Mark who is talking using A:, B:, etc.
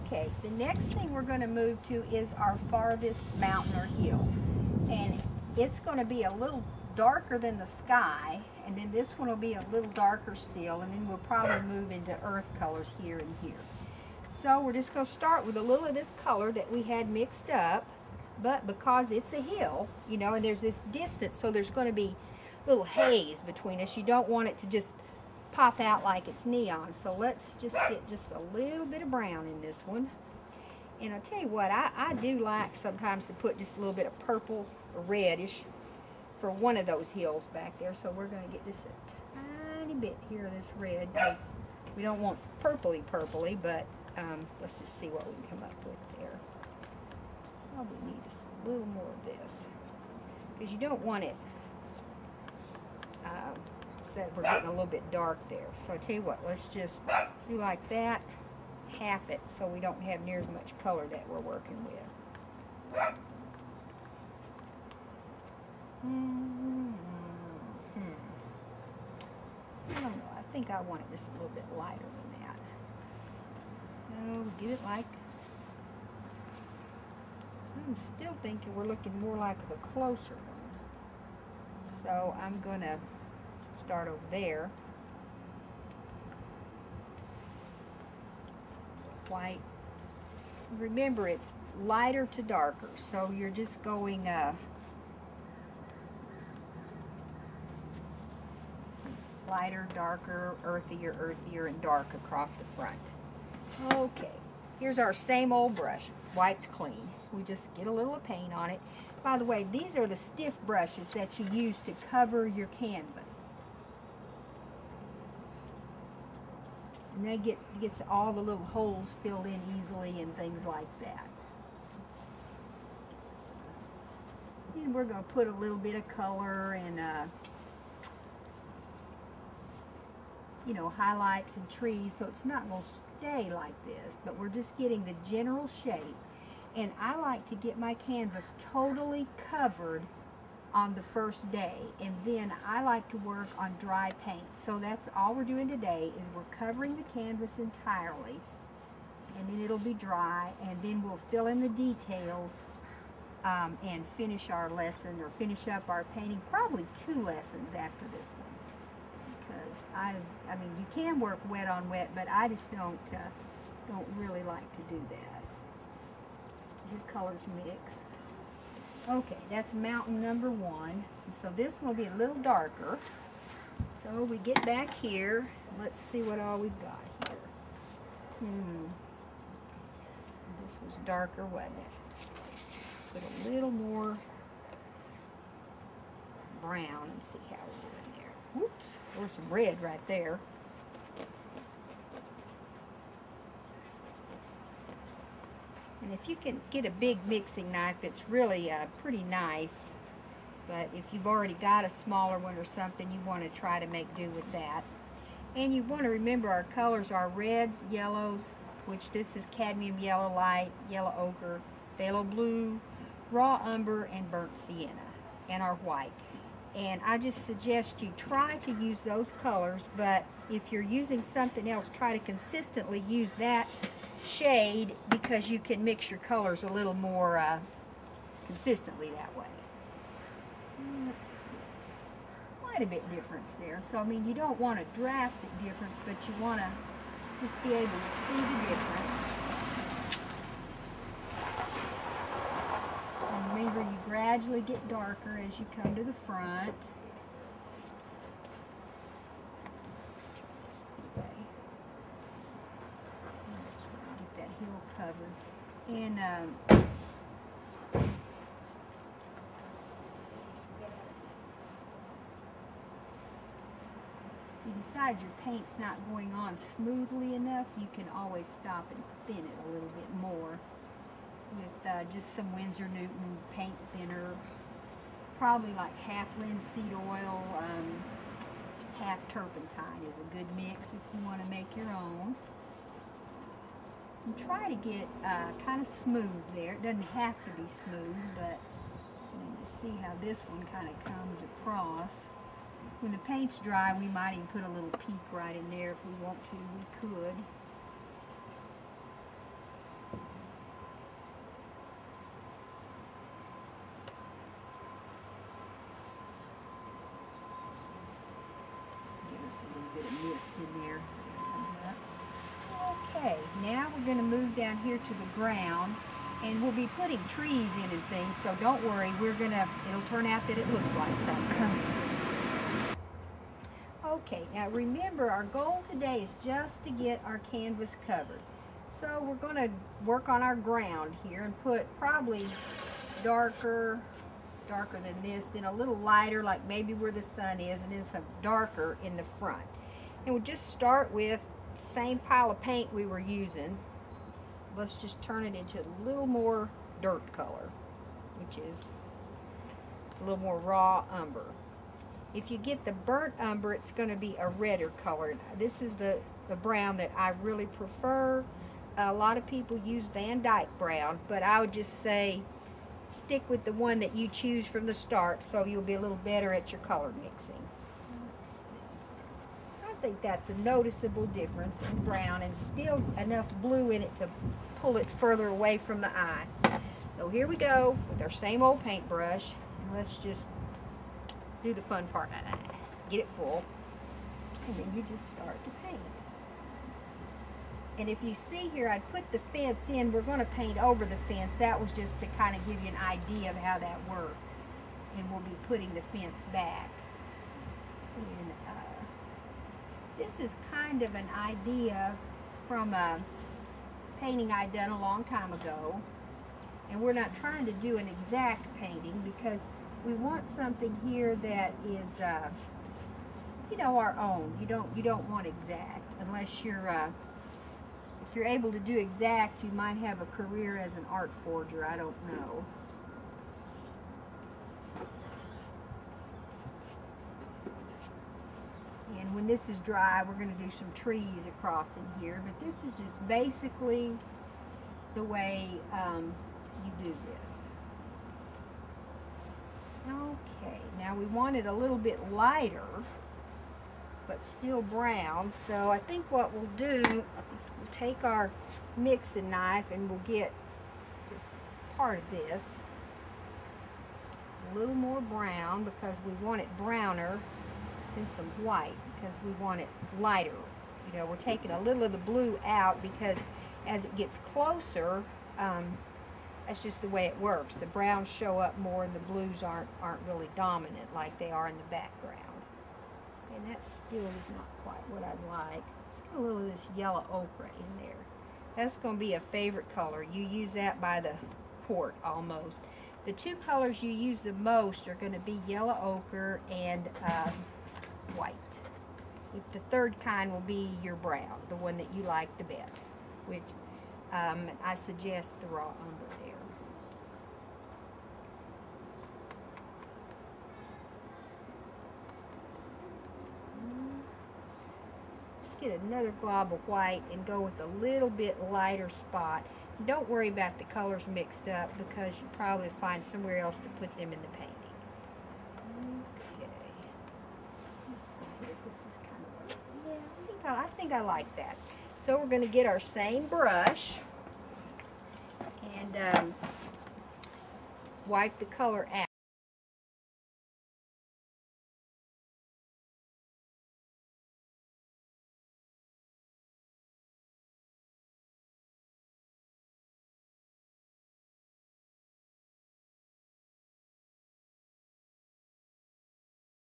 A: Okay, the next thing we're going to move to is our farthest mountain or hill. And it's going to be a little darker than the sky, and then this one will be a little darker still, and then we'll probably move into earth colors here and here. So we're just going to start with a little of this color that we had mixed up, but because it's a hill, you know, and there's this distance, so there's going to be a little haze between us. You don't want it to just pop out like it's neon. So let's just get just a little bit of brown in this one. And I'll tell you what, I do like sometimes to put just a little bit of purple or reddish for one of those hills back there. So we're going to get just a tiny bit here of this red. We don't want purpley, but let's just see what we can come up with there. Probably need just a little more of this, because you don't want it so we're getting a little bit dark there. So I tell you what, let's just do like that, half it, so we don't have near as much color that we're working with. I don't know, I think I want it just a little bit lighter than that. No, get it like, I'm still thinking we're looking more like the closer one. So I'm going to start over there. White. Remember, it's lighter to darker, so you're just going lighter, darker, earthier, and dark across the front. Okay, here's our same old brush, wiped clean. We just get a little paint on it. By the way, these are the stiff brushes that you use to cover your canvas. And that gets all the little holes filled in easily and things like that. And we're going to put a little bit of color and you know, highlights and trees, so it's not going to stay like this, but we're just getting the general shape. And I like to get my canvas totally covered on the first day, and then I like to work on dry paint. So that's all we're doing today, is we're covering the canvas entirely, and then it'll be dry, and then we'll fill in the details and finish our lesson, or finish up our painting, probably 2 lessons after this one. Because I mean, you can work wet on wet, but I just don't really like to do that. Your colors mix. Okay, that's mountain number 1. And so this one will be a little darker. So we get back here. Let's see what all we've got here. This was darker, wasn't it? Let's just put a little more brown and see how we're doing there. Whoops, there's some red right there. And if you can get a big mixing knife, it's really pretty nice. But if you've already got a smaller one or something, you want to try to make do with that. And you want to remember our colors are reds, yellows, which this is cadmium yellow light, yellow ochre, phthalo blue, raw umber, and burnt sienna, and our white. And I just suggest you try to use those colors, but if you're using something else, try to consistently use that shade, because you can mix your colors a little more consistently that way. Let's see. Quite a bit difference there. So I mean, you don't want a drastic difference, but you want to just be able to see the difference. And remember, you gradually get darker as you come to the front. Covered. And if you decide your paint's not going on smoothly enough, you can always stop and thin it a little bit more with just some Winsor Newton paint thinner, probably like half linseed oil, half turpentine is a good mix if you want to make your own. And try to get kind of smooth there. It doesn't have to be smooth, but you see how this one kind of comes across. When the paint's dry, we might even put a little peak right in there if we want to. We could. Just a little bit of mist in there. Okay, now we're going to move down here to the ground, and we'll be putting trees in and things, so don't worry, it'll turn out that it looks like something. Okay, now remember, our goal today is just to get our canvas covered. So we're going to work on our ground here and put probably darker than this, then a little lighter, like maybe where the sun is, and then some darker in the front. And we'll just start with the same pile of paint we were using. Let's just turn it into a little more dirt color, which is a little more raw umber. If you get the burnt umber, it's going to be a redder color. This is the brown that I really prefer. A lot of people use Van Dyke brown, but I would just say stick with the one that you choose from the start, so you'll be a little better at your color mixing. Let's see. I think that's a noticeable difference in brown, and still enough blue in it to pull it further away from the eye. So here we go with our same old paintbrush. Let's just do the fun part. Get it full, and then you just start to paint. And if you see here, I put the fence in. We're going to paint over the fence. That was just to kind of give you an idea of how that worked. And we'll be putting the fence back. And this is kind of an idea from a painting I'd done a long time ago. And we're not trying to do an exact painting because we want something here that is, you know, our own. You don't want exact unless you're. If you're able to do exact, you might have a career as an art forger. I don't know. And when this is dry, we're going to do some trees across in here. But this is just basically the way you do this. Okay, now we want it a little bit lighter, but still brown. So I think what we'll do, we'll take our mixing knife and we'll get this part of this a little more brown because we want it browner than some white because we want it lighter. You know, we're taking a little of the blue out because as it gets closer, that's just the way it works. The browns show up more and the blues aren't really dominant like they are in the background. And that still is not quite what I'd like. Let's get a little of this yellow ochre in there. That's going to be a favorite color. You use that by the quart almost. The two colors you use the most are going to be yellow ochre and white. The third kind will be your brown, the one that you like the best, which I suggest the raw umber there. Get another glob of white and go with a little bit lighter spot. Don't worry about the colors mixed up because you probably find somewhere else to put them in the painting. Okay. Let's see if this is kind of, yeah, I think I like that. So we're going to get our same brush and wipe the color out.